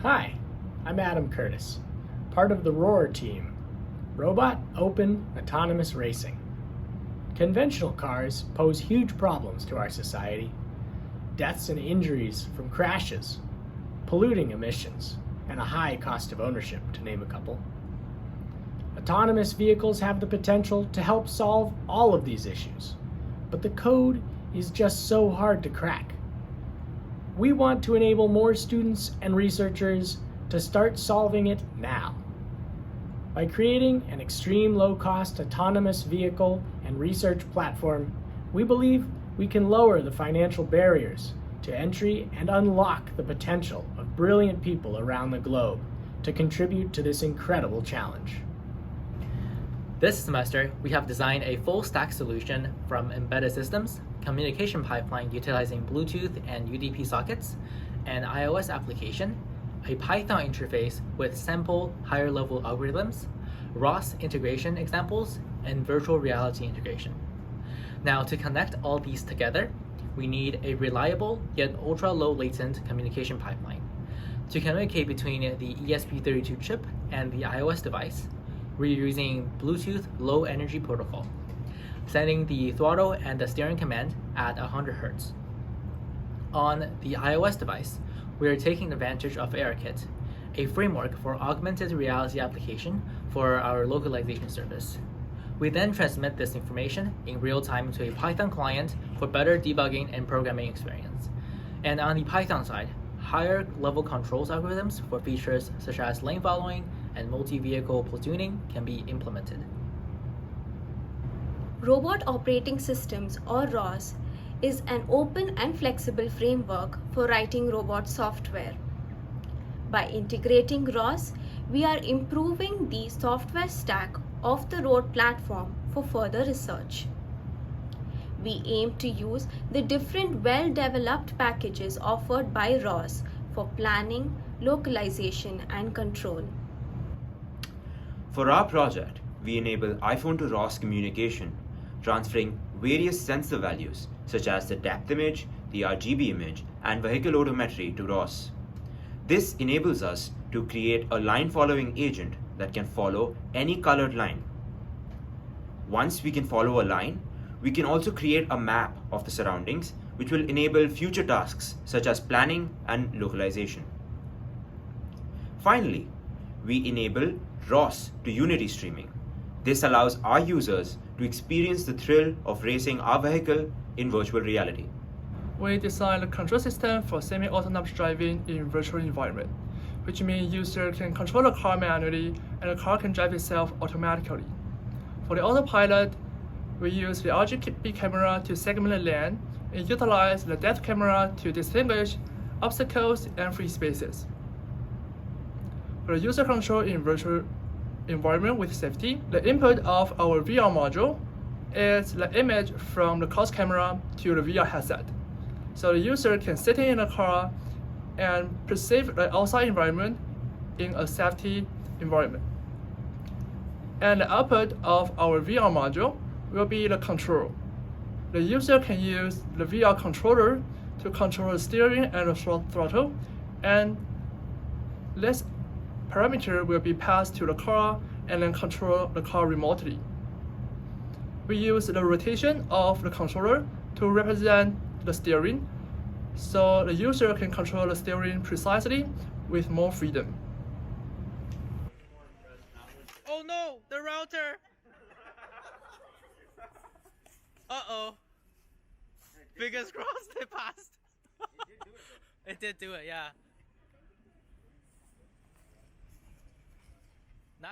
Hi, I'm Adam Curtis, part of the ROAR team, Robot Open Autonomous Racing. Conventional cars pose huge problems to our society. Deaths and injuries from crashes, polluting emissions, and a high cost of ownership, to name a couple. Autonomous vehicles have the potential to help solve all of these issues, but the code is just so hard to crack. We want to enable more students and researchers to start solving it now. By creating an extreme low-cost autonomous vehicle and research platform, we believe we can lower the financial barriers to entry and unlock the potential of brilliant people around the globe to contribute to this incredible challenge. This semester, we have designed a full-stack solution from embedded systems, communication pipeline utilizing Bluetooth and UDP sockets, an iOS application, a Python interface with sample higher-level algorithms, ROS integration examples, and virtual reality integration. Now, to connect all these together, we need a reliable yet ultra-low latent communication pipeline. To communicate between the ESP32 chip and the iOS device, we're using Bluetooth Low Energy Protocol, setting the throttle and the steering command at 100 Hz. On the iOS device, we are taking advantage of AirKit, a framework for augmented reality application for our localization service. We then transmit this information in real time to a Python client for better debugging and programming experience. And on the Python side, higher level controls algorithms for features such as lane following and multi-vehicle platooning can be implemented. Robot Operating Systems, or ROS, is an open and flexible framework for writing robot software. By integrating ROS, we are improving the software stack of the ROAD platform for further research. We aim to use the different well-developed packages offered by ROS for planning, localization, and control. For our project, we enable iPhone to ROS communication, transferring various sensor values such as the depth image, the RGB image, and vehicle odometry to ROS. This enables us to create a line following agent that can follow any colored line. Once we can follow a line, we can also create a map of the surroundings, which will enable future tasks such as planning and localization. Finally, we enable ROS to Unity streaming. This allows our users to experience the thrill of racing our vehicle in virtual reality. We designed a control system for semi-autonomous driving in virtual environment, which means user can control the car manually and the car can drive itself automatically. For the autopilot, we use the RGB camera to segment the lane and utilize the depth camera to distinguish obstacles and free spaces. For the user control in virtual environment with safety, the input of our VR module is the image from the COS camera to the VR headset. So the user can sit in a car and perceive the outside environment in a safety environment. And the output of our VR module will be the control. The user can use the VR controller to control the steering and the throttle, and this parameter will be passed to the car and then control the car remotely. We use the rotation of the controller to represent the steering, so the user can control the steering precisely with more freedom. Oh no, the router! Uh-oh. Fingers crossed it passed. It did do it, yeah. Nice.